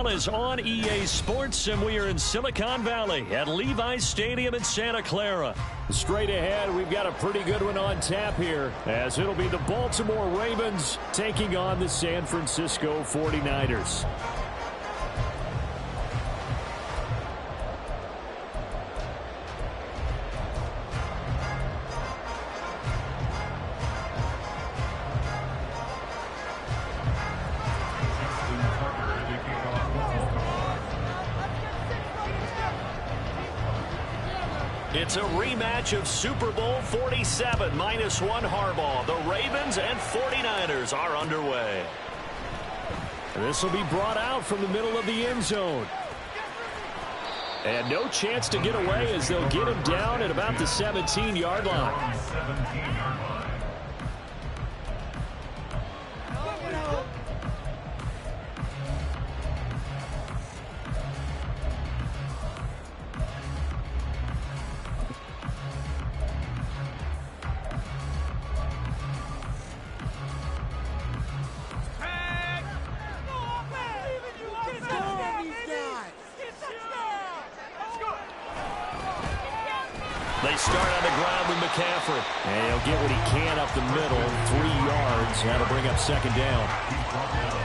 Is on EA Sports, and we are in Silicon Valley at Levi's Stadium in Santa Clara. Straight ahead, we've got a pretty good one on tap here, as it'll be the Baltimore Ravens taking on the San Francisco 49ers. It's a rematch of Super Bowl 47, -1 Harbaugh. The Ravens and 49ers are underway. This will be brought out from the middle of the end zone. And no chance to get away as they'll get him down at about the 17-yard line. They start on the ground with McCaffrey. And he'll get what he can up the middle, 3 yards. That'll bring up second down.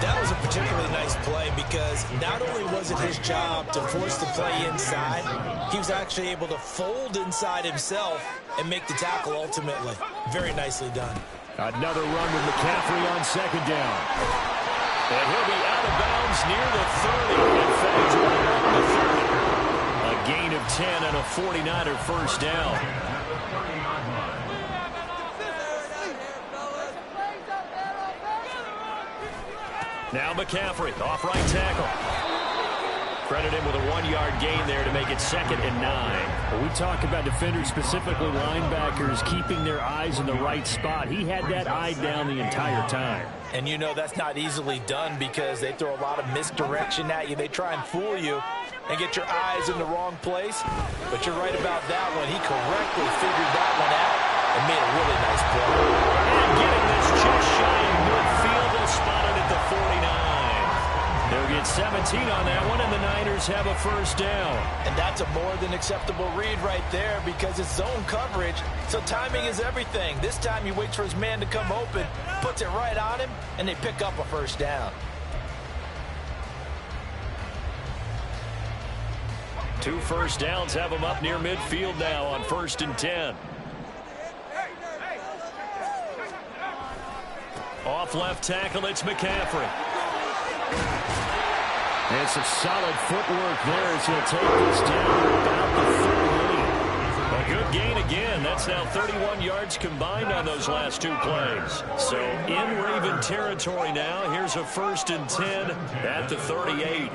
That was a particularly nice play because not only was it his job to force the play inside, he was actually able to fold inside himself and make the tackle ultimately. Very nicely done. Another run with McCaffrey on second down. And he'll be out of bounds near the 30. In fact, right on the 30. A gain of 10 and a 49er first down. Now McCaffrey, off right tackle. Credit him with a 1-yard gain there to make it 2nd and 9. Well, we talk about defenders, specifically linebackers, keeping their eyes in the right spot. He had that eye down the entire time. And you know that's not easily done because they throw a lot of misdirection at you. They try and fool you and get your eyes in the wrong place. But you're right about that one. He correctly figured that one out and made a really nice play. And getting this just shy of midfield, they'll spot it at the 49. They'll get 17 on that one, and the Niners have a first down. And that's a more than acceptable read right there because it's zone coverage, so timing is everything. This time he waits for his man to come open, puts it right on him, and they pick up a first down. 2 first downs have them up near midfield now on 1st and 10. Off left tackle, it's McCaffrey. And some solid footwork there as he'll take this down about the 38. A good gain again. That's now 31 yards combined on those last 2 plays. So in Raven territory now. Here's a 1st and 10 at the 38.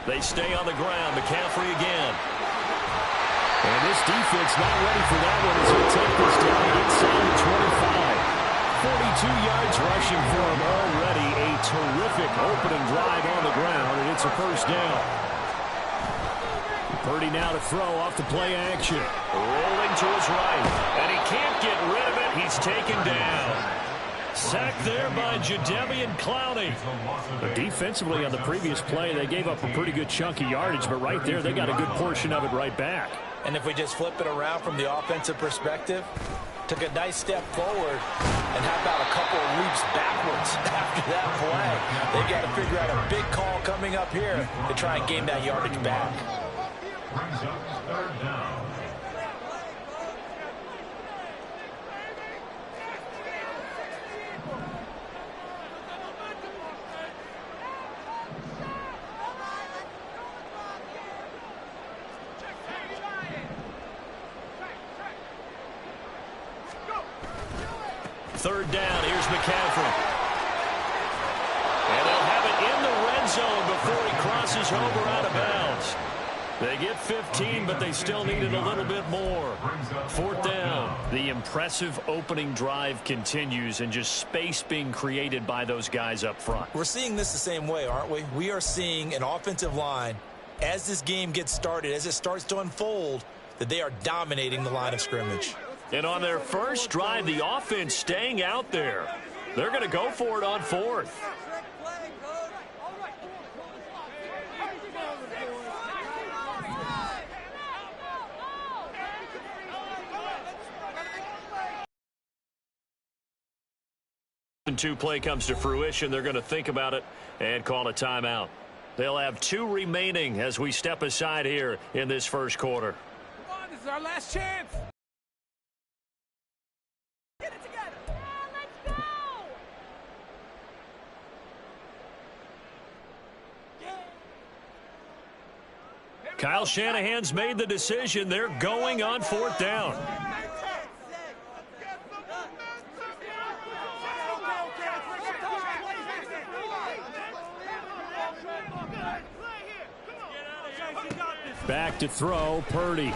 They stay on the ground. McCaffrey again. And this defense not ready for that one as he'll take this down inside the 25. 42 yards rushing for him already. A terrific opening drive on the ground, and it's a first down. Purdy now to throw off the play action. Rolling to his right, and he can't get rid of it. He's taken down. Sacked there by Jadeveon Clowney. But defensively on the previous play, they gave up a pretty good chunk of yardage, but right there they got a good portion of it right back. And if we just flip it around from the offensive perspective, took a nice step forward, and how about a couple of leaps backwards after that play? They've got to figure out a big call coming up here to try and gain that yardage back. Brings up 3rd down. Third down, here's McCaffrey. And they'll have it in the red zone before he crosses over out of bounds. They get 15, but they still needed a little bit more. 4th down. The impressive opening drive continues, and just space being created by those guys up front. We're seeing this the same way, aren't we? We are seeing an offensive line, as this game gets started, as it starts to unfold, that they are dominating the line of scrimmage. And on their first drive, the offense staying out there. They're going to go for it on fourth. Two play comes to fruition. They're going to think about it and call a timeout. They'll have 2 remaining as we step aside here in this first quarter. Come on, this is our last chance. Get it together. Yeah, let's go. Kyle Shanahan's made the decision. They're going on fourth down. Back to throw, Purdy.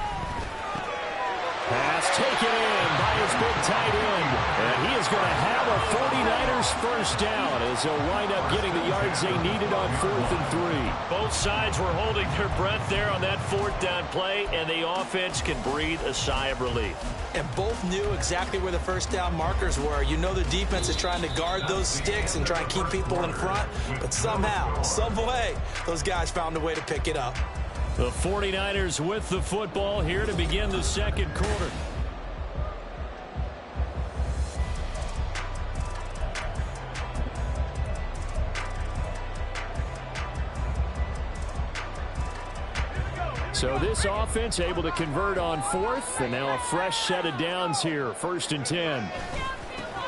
Pass taken in by his big tight end. And he is going to have a 49ers first down as he'll wind up getting the yards they needed on 4th and 3. Both sides were holding their breath there on that fourth down play, and the offense can breathe a sigh of relief. And both knew exactly where the first down markers were. You know the defense is trying to guard those sticks and try and keep people in front. But somehow, some way, those guys found a way to pick it up. The 49ers with the football here to begin the second quarter. So this offense able to convert on 4th, and now a fresh set of downs here, 1st and 10.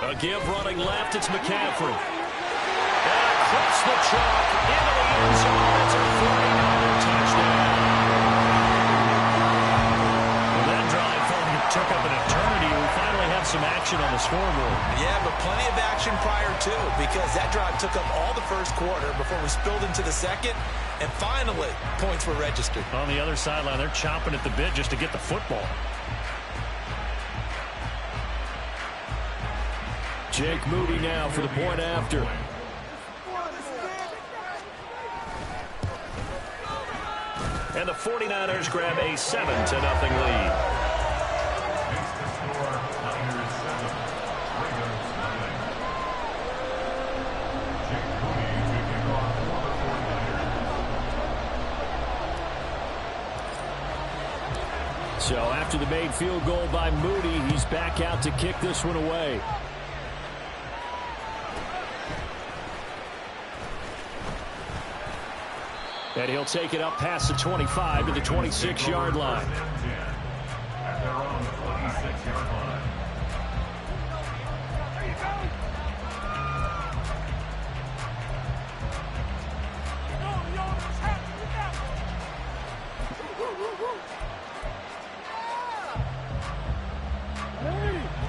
A give running left, it's McCaffrey. And across the chalk into the end zone. It's a 49er touchdown. Well, that drive took up an eternity. We finally have some action on the scoreboard. Yeah, but plenty of action prior to, because that drive took up all the first quarter before we spilled into the second. And finally, points were registered. On the other sideline, they're chomping at the bit just to get the football. Jake Moody now for the point after. And the 49ers grab a 7-0 lead. So after the made field goal by Moody, he's back out to kick this one away. And he'll take it up past the 25 to the 26-yard line. At their own 26-yard line.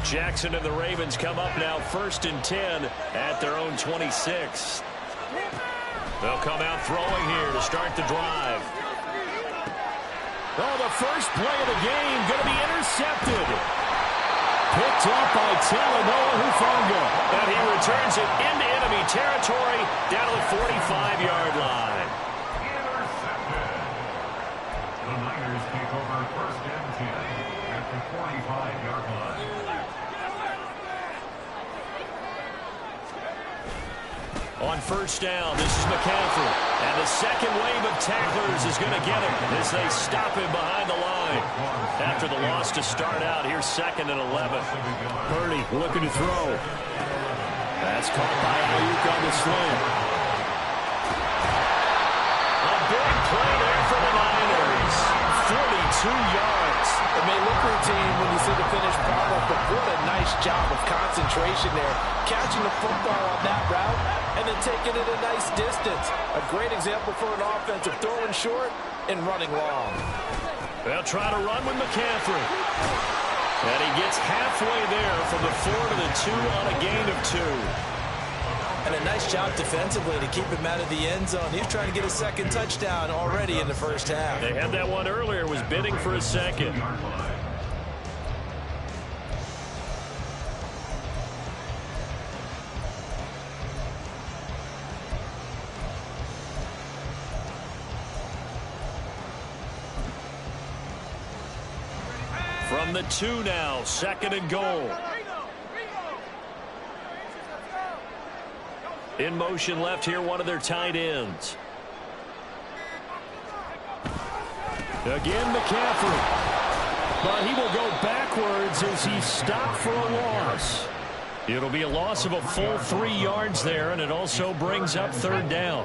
Jackson and the Ravens come up now 1st and 10 at their own 26. They'll come out throwing here to start the drive. Oh, the first play of the game going to be intercepted. Picked up by Talanoa Hufanga. And he returns it into enemy territory down to the 45-yard line. Intercepted. The Niners take over 1st and 10 at the 45-yard line. On first down, this is McCaffrey. And the second wave of tacklers is going to get him as they stop him behind the line. After the loss to start out, here's 2nd and 11. Purdy looking to throw. That's caught by Ayuk on the slant. A big play there for the Niners. 42 yards. It may look routine when you see the finished product, but what a nice job of concentration there. Catching the football on that route and then taking it a nice distance. A great example for an offensive throwing short and running long. They'll try to run with McCaffrey. And he gets halfway there from the 4 to the 2 on a gain of 2. And a nice job defensively to keep him out of the end zone. He was trying to get a second touchdown already in the first half. They had that one earlier, was bidding for a second. From the 2 now, 2nd and goal. In motion left here, one of their tight ends. Again, McCaffrey. But he will go backwards as he's stopped for a loss. It'll be a loss of a full 3 yards there, and it also brings up 3rd down.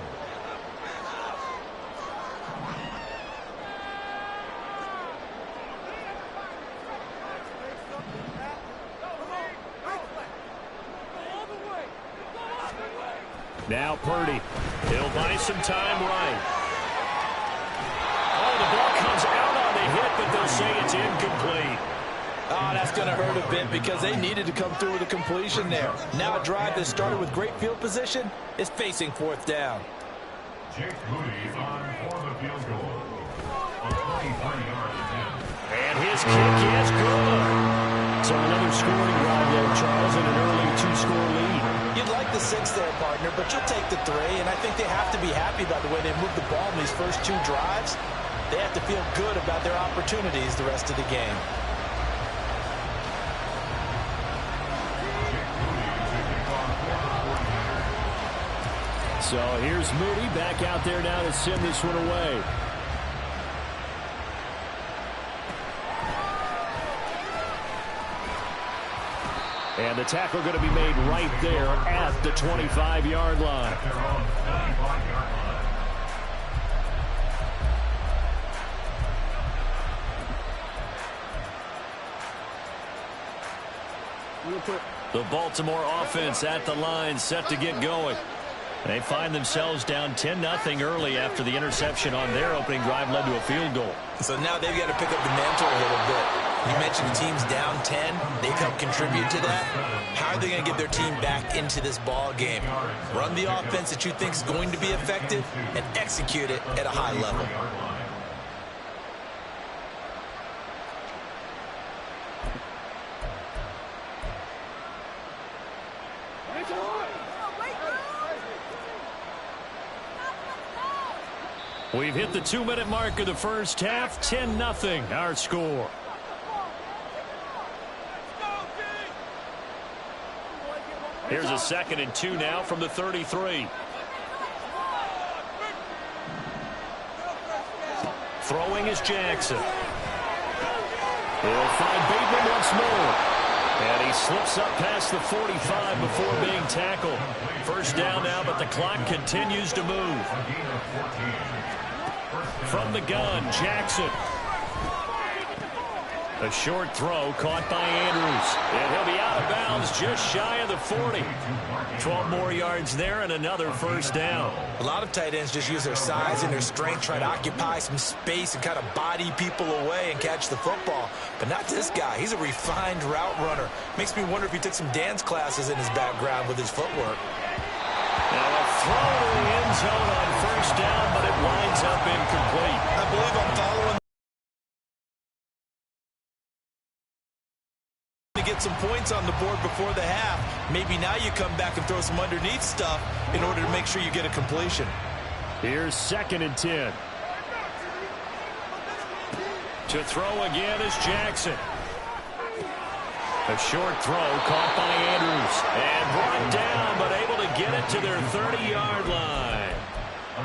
Now Purdy. He'll buy some time right. Oh, the ball comes out on the hit, but they'll say it's incomplete. Oh, that's going to hurt a bit because they needed to come through with a completion there. Now a drive that started with great field position is facing 4th down. Jake Moody's on for the field goal. A 23-yard attempt. And his kick is good. So another scoring drive there, Charles, and an early 2-score lead. You'd like the 6 there, partner, but you'll take the 3, and I think they have to be happy by the way they moved the ball in these first 2 drives. They have to feel good about their opportunities the rest of the game. So here's Moody back out there now to send this one away. And the tackle going to be made right there at the 25-yard line. At their own 25-yard line. The Baltimore offense at the line, set to get going. They find themselves down 10-0 early after the interception on their opening drive led to a field goal. So now they've got to pick up the mantle a little bit. You mentioned the team's down 10. They've helped contribute to that. How are they going to get their team back into this ball game? Run the offense that you think is going to be effective and execute it at a high level. We've hit the 2-minute mark of the first half. 10-0 our score. Here's a 2nd and 2 now from the 33. Throwing is Jackson. He'll find Bateman once more. And he slips up past the 45 before being tackled. First down now, but the clock continues to move. From the gun, Jackson. A short throw caught by Andrews. And he'll be out of bounds just shy of the 40. 12 more yards there and another first down. A lot of tight ends just use their size and their strength, try to occupy some space and kind of body people away and catch the football. But not this guy. He's a refined route runner. Makes me wonder if he took some dance classes in his background with his footwork. Now a throw to the end zone on first down, but it winds up incomplete. I believe I'm following to get some points on the board before the half. Maybe now you come back and throw some underneath stuff in order to make sure you get a completion. Here's 2nd and 10. To throw again is Jackson. A short throw caught by Andrews. And brought down, but able to get it to their 30-yard line.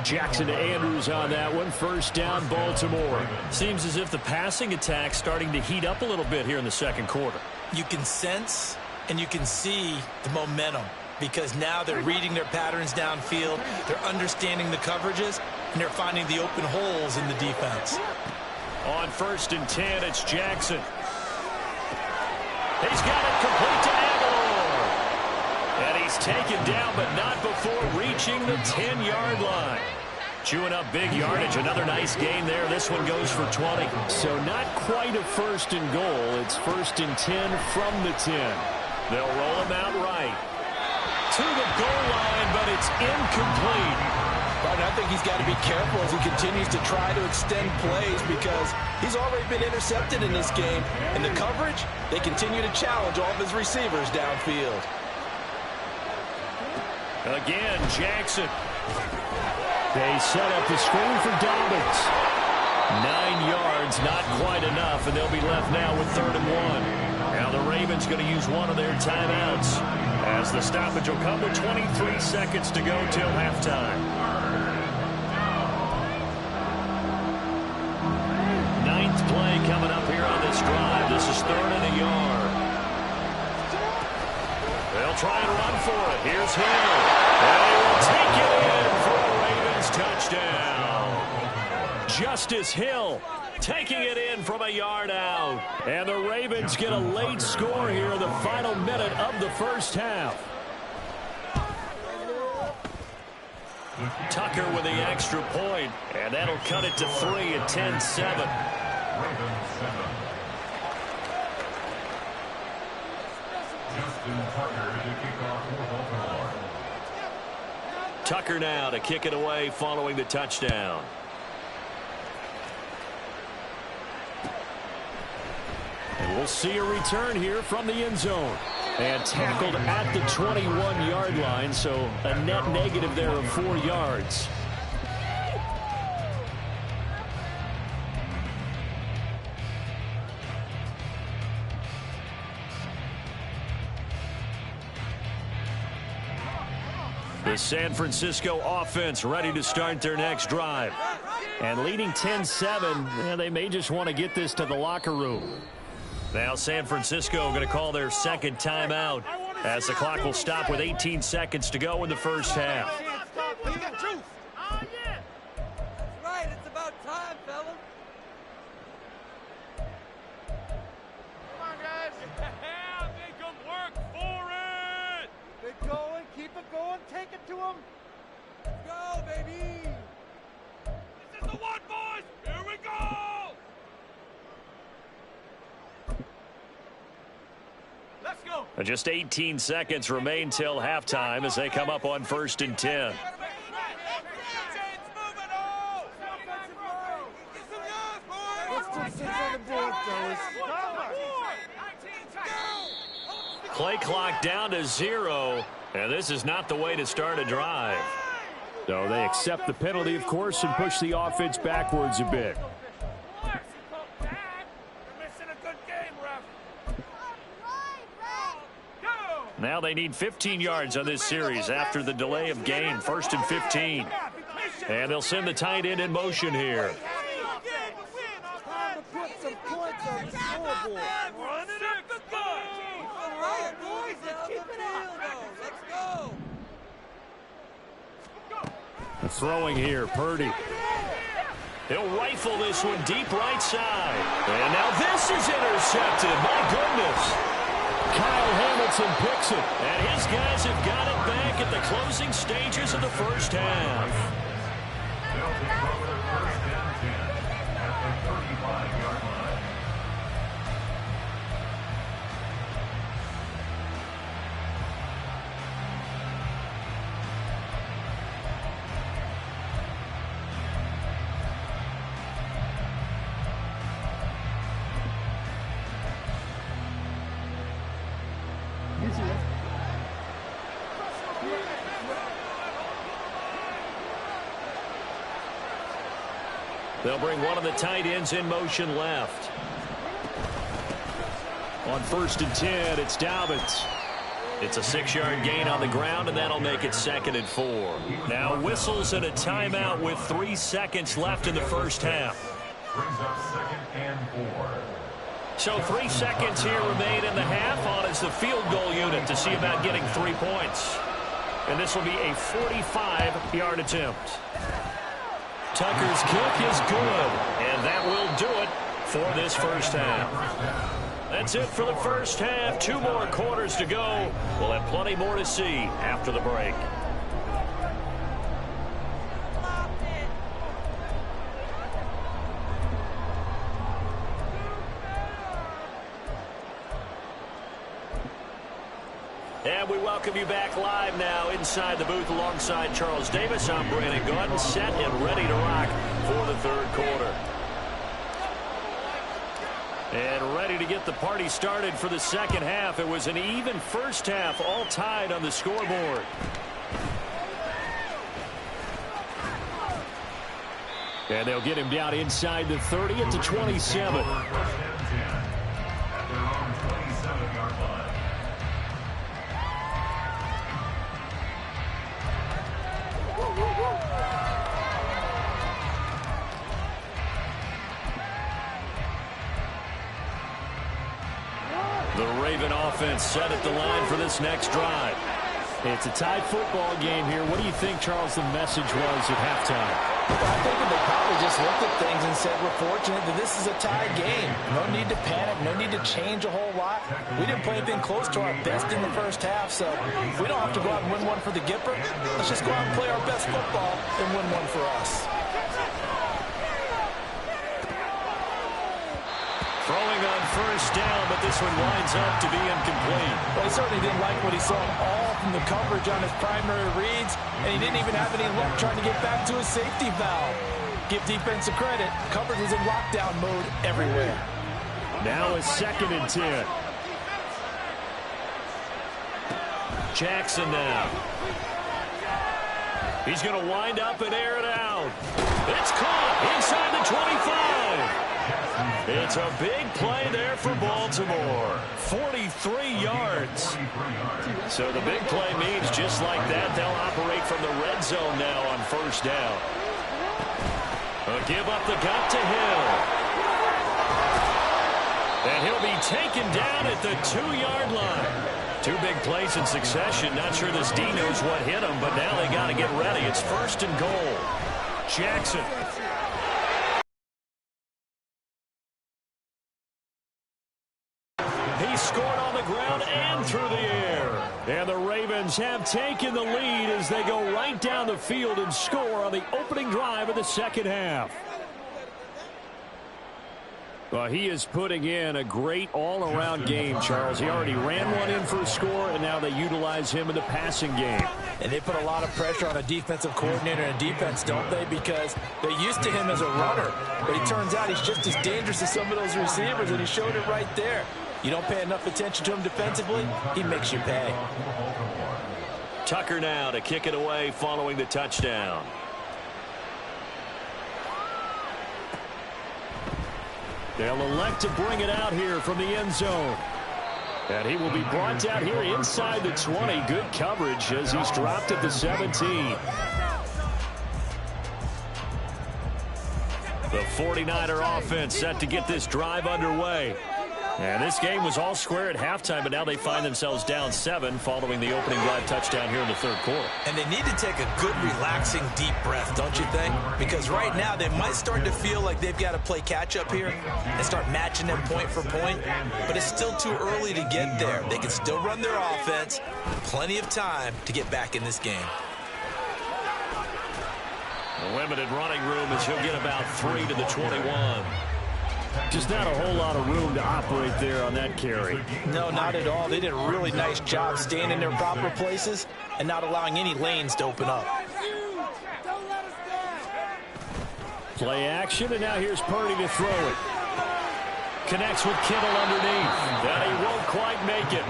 Jackson to Andrews on that one. First down, Baltimore. Seems as if the passing attack's starting to heat up a little bit here in the second quarter. You can sense and you can see the momentum because now they're reading their patterns downfield, they're understanding the coverages, and they're finding the open holes in the defense. On 1st and 10, it's Jackson. He's got it complete to Aguilar. And he's taken down, but not before reaching the 10-yard line. Chewing up big yardage. Another nice gain there. This one goes for 20. So not quite a 1st and goal. It's 1st and 10 from the 10. They'll roll him out right. To the goal line, but it's incomplete. But I think he's got to be careful as he continues to try to extend plays because he's already been intercepted in this game. And the coverage, they continue to challenge all of his receivers downfield. Again, Jackson. They set up the screen for Dobbins. 9 yards, not quite enough, and they'll be left now with 3rd and 1. Now the Ravens going to use one of their timeouts as the stoppage will come with 23 seconds to go till halftime. 9th play coming up here on this drive. This is 3rd and a yard. They'll try and run for it. Here's Hill. And he will take it in for a Ravens touchdown. Justice Hill taking it in from a yard out. And the Ravens get a late score here in the final minute of the first half. Tucker with the extra point, and that'll cut it to 3 at 10-7. Tucker now to kick it away following the touchdown. And we'll see a return here from the end zone. And tackled at the 21-yard line, so a net negative there of 4 yards. The San Francisco offense ready to start their next drive. And leading 10-7, they may just want to get this to the locker room. Now San Francisco going to call their second timeout as the clock will stop with 18 seconds to go in the first half. Oh, yeah. That's right. It's about time, fellas. Come on, guys. Yeah, make them work for it. Keep it going. Keep it going. Take it to them. Let's go, baby. This is the one, boys. Here we go. Let's go. Just 18 seconds remain till halftime as they come up on 1st and 10. Play clock down to 0, and this is not the way to start a drive. So they accept the penalty, of course, and push the offense backwards a bit. Now they need 15 yards on this series after the delay of game. 1st and 15. And they'll send the tight end in motion here. Throwing here, Purdy. He'll rifle this one deep right side. And now this is intercepted. My goodness. Kyle Hamilton picks it. And his guys have got it back at the closing stages of the first half. They'll take over 1st and 10 at the 35-yard line. They'll bring one of the tight ends in motion left. On 1st and 10, it's Dobbins. It's a 6-yard gain on the ground, and that'll make it 2nd and 4. Now whistles and a timeout with 3 seconds left in the first half. Brings up 2nd and 4. So 3 seconds here remain in the half on as the field goal unit to see about getting 3 points. And this will be a 45-yard attempt. Tucker's kick is good, and that will do it for this first half. That's it for the first half. 2 more quarters to go. We'll have plenty more to see after the break. And we welcome you back live now inside the booth alongside Charles Davis. I'm Brandon Gaudin, set and ready to rock for the 3rd quarter. And ready to get the party started for the 2nd half. It was an even first half, all tied on the scoreboard. And they'll get him down inside the 30 at the 27. The Raven offense set at the line for this next drive. It's a tied football game here. What do you think, Charles, the message was at halftime? I think they probably just looked at things and said, we're fortunate that this is a tied game. No need to panic, no need to change a whole lot. We didn't play anything close to our best in the first half, so we don't have to go out and win one for the Gipper. Let's just go out and play our best football and win one for us. Throwing on first down, but this one winds up to be incomplete. Well, he certainly didn't like what he saw all from the coverage on his primary reads, and he didn't even have any luck trying to get back to his safety valve. Give defensive credit. Coverage was in lockdown mode everywhere. Now a 2nd and 10. Jackson now. He's going to wind up and air it out. It's caught inside the 25. It's a big play there for Baltimore. 43 yards. So the big play means just like that, they'll operate from the red zone now on first down. Give up the gut to Hill. And he'll be taken down at the 2-yard line. 2 big plays in succession. Not sure this D knows what hit him, but now they got to get ready. It's 1st and goal. Jackson. He scored on the ground and through the air. And the Ravens have taken the lead as they go right down the field and score on the opening drive of the second half. Well, he is putting in a great all-around game, Charles. He already ran one in for a score, and now they utilize him in the passing game. And they put a lot of pressure on a defensive coordinator and defense, don't they? Because they're used to him as a runner. But it turns out he's just as dangerous as some of those receivers, and he showed it right there. You don't pay enough attention to him defensively, he makes you pay. Tucker now to kick it away following the touchdown. They'll elect to bring it out here from the end zone. And he will be brought down here inside the 20. Good coverage as he's dropped at the 17. The 49er offense set to get this drive underway. And this game was all square at halftime, but now they find themselves down 7 following the opening drive touchdown here in the 3rd quarter. And they need to take a good, relaxing, deep breath, don't you think? Because right now they might start to feel like they've got to play catch-up here and start matching them point for point. But it's still too early to get there. They can still run their offense. Plenty of time to get back in this game. A limited running room as he'll get about 3 to the 21. Just not a whole lot of room to operate there on that carry. No, not at all. They did a really nice job staying in their proper places and not allowing any lanes to open up. Play action, and now here's Purdy to throw it. Connects with Kittle underneath. And he won't quite make it.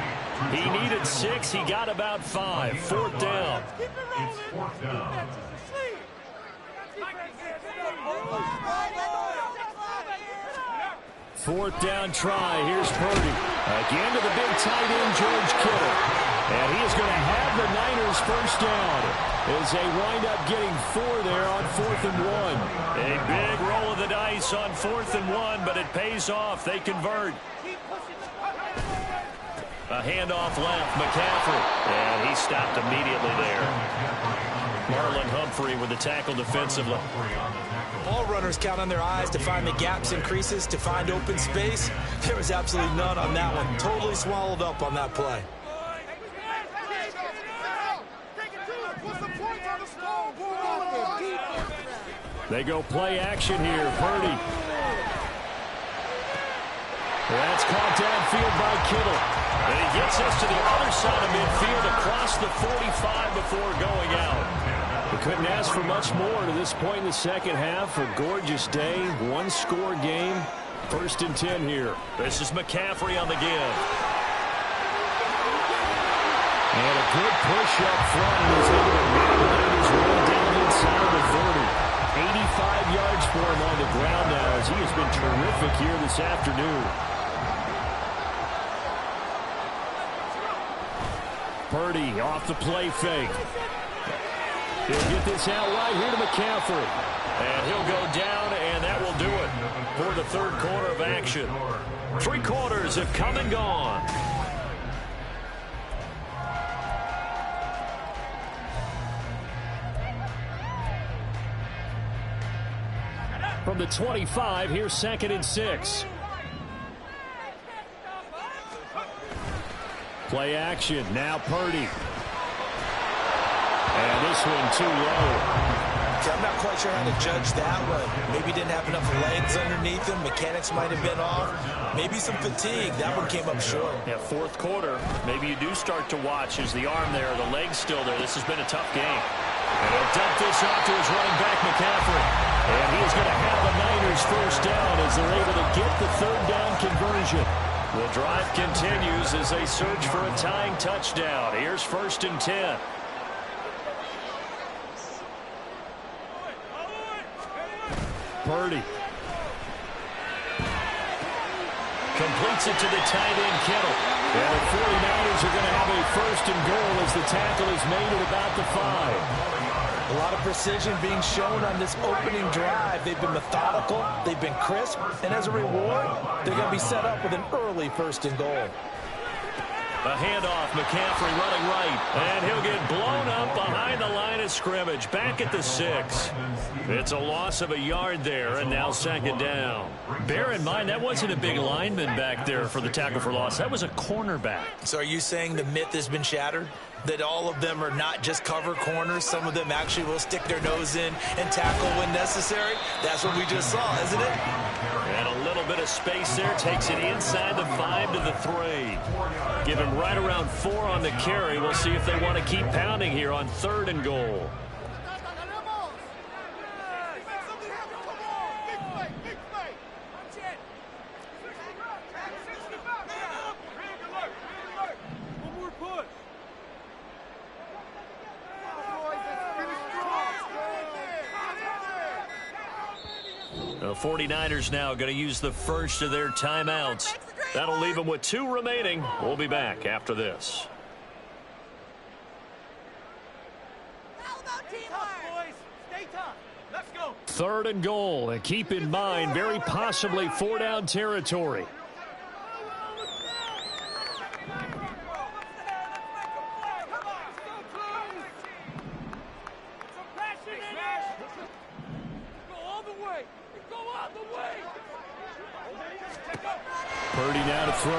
He needed 6. He got about 5. 4th down. It's 4th down. 4th down try. Here's Purdy. Again to the big tight end, George Kittle. And he is going to have the Niners first down as they wind up getting 4 there on 4th and 1. A big roll of the dice on 4th and 1, but it pays off. They convert. A handoff left, McCaffrey. And he stopped immediately there. Marlon Humphrey with the tackle defensively. All runners count on their eyes to find the gaps and creases, to find open space. There was absolutely none on that one. Totally swallowed up on that play. They go play action here. Purdy. That's caught downfield by Kittle. And he gets us to the other side of midfield across the 45 before going out. We couldn't ask for much more to this point in the second half. A gorgeous day, 1-score game. 1st and 10 here. This is McCaffrey on the give. And a good push up front. He's able to navigate his way down inside the 30. 85 yards for him on the ground now, as he has been terrific here this afternoon. Purdy off the play fake. He'll get this out right here to McCaffrey. And he'll go down, and that will do it for the third quarter of action. 3 quarters have come and gone. From the 25, here's 2nd and 6. Play action, now Purdy. And this one too low. I'm not quite sure how to judge that one. Maybe didn't have enough legs underneath him. Mechanics might have been off. Maybe some fatigue. That one came up short. Yeah, fourth quarter, maybe you do start to watch. Is the arm there, the leg's still there? This has been a tough game. And he'll dump this off to his running back, McCaffrey. And he's going to have the Niners first down as they're able to get the third down conversion. The drive continues as they search for a tying touchdown. Here's 1st and 10. Purdy. Completes it to the tight end, Kittle. And the 49ers are going to have a 1st and goal as the tackle is made at about the 5. A lot of precision being shown on this opening drive. They've been methodical, they've been crisp, and as a reward, they're going to be set up with an early 1st and goal. A handoff, McCaffrey running right, and he'll get blown up behind the line of scrimmage, back at the 6. It's a loss of a yard there, and now 2nd down. Bear in mind, that wasn't a big lineman back there for the tackle for loss. That was a cornerback. So are you saying the myth has been shattered? That all of them are not just cover corners? Some of them actually will stick their nose in and tackle when necessary? That's what we just saw, isn't it? And a little bit of space there. Takes it inside the 5 to the 3. Give him right around 4 on the carry. We'll see if they want to keep pounding here on 3rd and goal. The 49ers now going to use the first of their timeouts. That'll leave them with 2 remaining. We'll be back after this. Stay tough. Let's go. 3rd and goal, and keep in mind, very possibly 4-down territory. Purdy now to throw.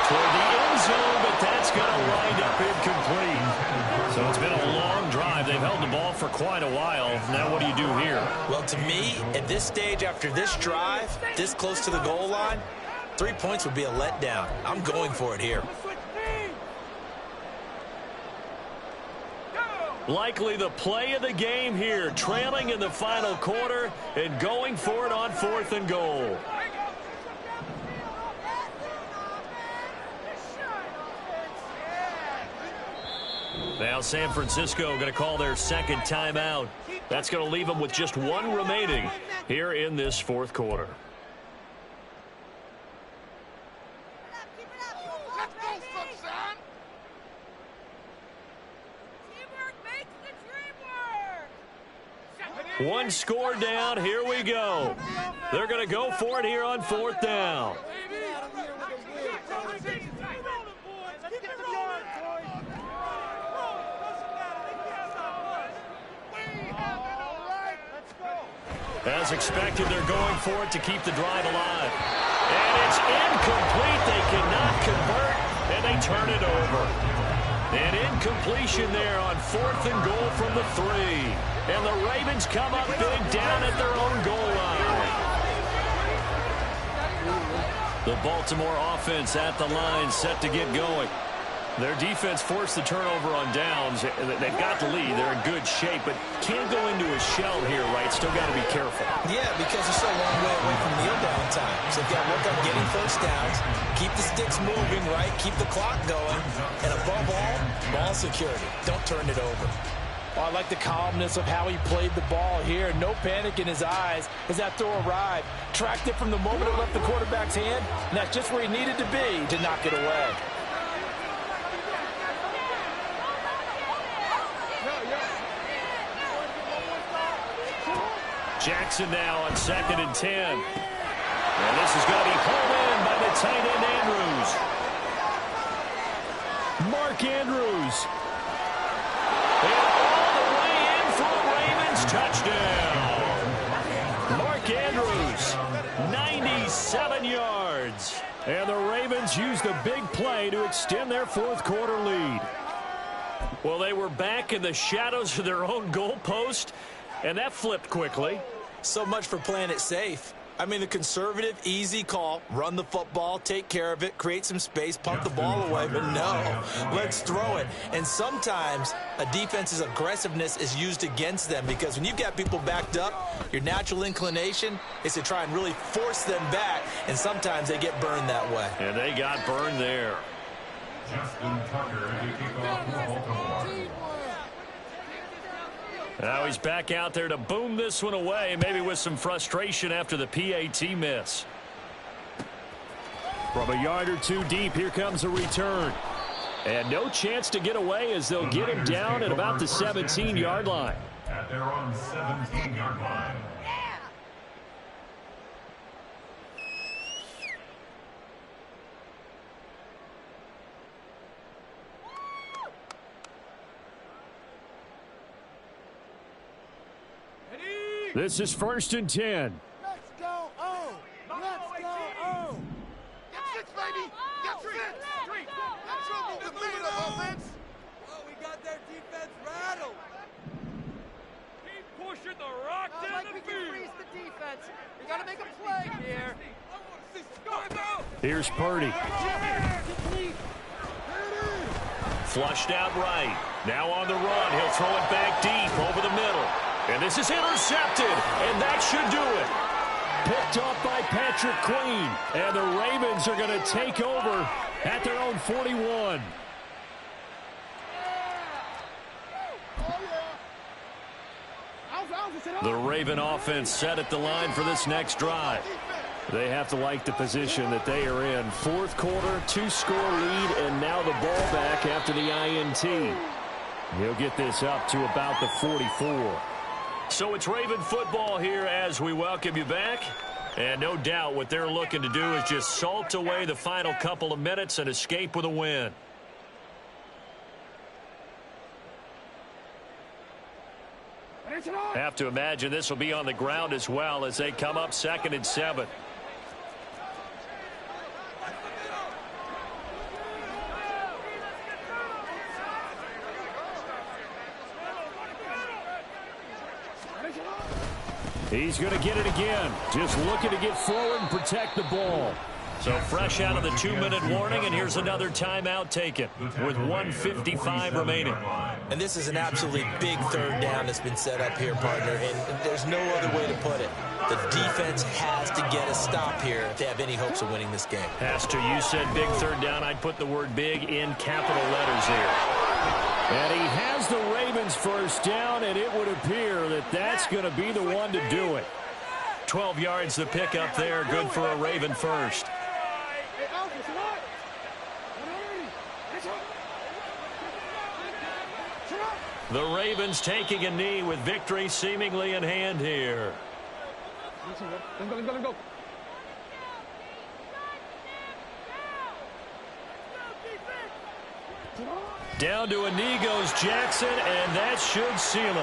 Toward the end zone, but that's going to wind up incomplete. So it's been a long drive. They've held the ball for quite a while. Now what do you do here? Well, to me, at this stage, after this drive, this close to the goal line, 3 points would be a letdown. I'm going for it here. Likely the play of the game here, trailing in the final quarter and going for it on 4th and goal. Now San Francisco going to call their 2nd timeout. That's going to leave them with just 1 remaining here in this 4th quarter. One score down. Here we go. They're going to go for it here on 4th down. As expected, they're going for it to keep the drive alive. And it's incomplete. They cannot convert, and they turn it over. An incompletion there on 4th and goal from the 3. And the Ravens come up big down at their own goal line. The Baltimore offense at the line, set to get going. Their defense forced the turnover on downs. They've got the lead. They're in good shape, but can't go into a shell here, right? Still got to be careful. Yeah, because they're so long way away from kneel down time. So they've got to work on getting first downs, keep the sticks moving, right? Keep the clock going. And above all, ball security. Don't turn it over. Oh, I like the calmness of how he played the ball here. No panic in his eyes as that throw arrived. Tracked it from the moment it left the quarterback's hand, and that's just where he needed to be to knock it away. Jackson now on 2nd and 10. And this is going to be pulled in by the tight end Andrews. Mark Andrews. And all the way in for a Ravens touchdown. Mark Andrews, 97 yards. And the Ravens use the big play to extend their fourth quarter lead. Well, they were back in the shadows of their own goalpost, and that flipped quickly. So much for playing it safe. I mean, the conservative, easy call, run the football, take care of it, create some space, pump the ball away, but no, let's throw it. And sometimes a defense's aggressiveness is used against them because when you've got people backed up, your natural inclination is to try and really force them back, and sometimes they get burned that way. And they got burned there. Justin Tucker to kick off Baltimore. Now he's back out there to boom this one away, maybe with some frustration after the PAT miss. From a yard or two deep, here comes a return. And no chance to get away as they'll get him down at about the 17-yard line. At their own 17-yard line. This is 1st and 10. Let's go, oh! Let's go, oh! Get six, baby! Get six! That's trouble with the offense! Oh, we got their defense rattled! Keep pushing the rock down the field! We can freeze the defense. We gotta make a play here. Here's Purdy. Flushed out right. Now on the run. He'll throw it back deep over the middle. And this is intercepted, and that should do it. Picked off by Patrick Queen, and the Ravens are going to take over at their own 41. The Raven offense set at the line for this next drive. They have to like the position that they are in. Fourth quarter, 2-score lead, and now the ball back after the INT. He'll get this up to about the 44. So it's Raven football here as we welcome you back. And no doubt what they're looking to do is just salt away the final couple of minutes and escape with a win. Have to imagine this will be on the ground as well as they come up 2nd and 7. He's going to get it again. Just looking to get forward and protect the ball. So fresh out of the 2-minute warning, and here's another timeout taken with 1:55 remaining. And this is an absolutely big third down that's been set up here, partner, and there's no other way to put it. The defense has to get a stop here if they have any hopes of winning this game. Pastor, you said big third down. I'd put the word big in capital letters here. And he has the Ravens first down, and it would appear that that's going to be the one to do it. 12 yards to pick up there. Good for a Raven first. The Ravens taking a knee with victory seemingly in hand here. Let's go. Down to a knee goes Jackson, and that should seal it.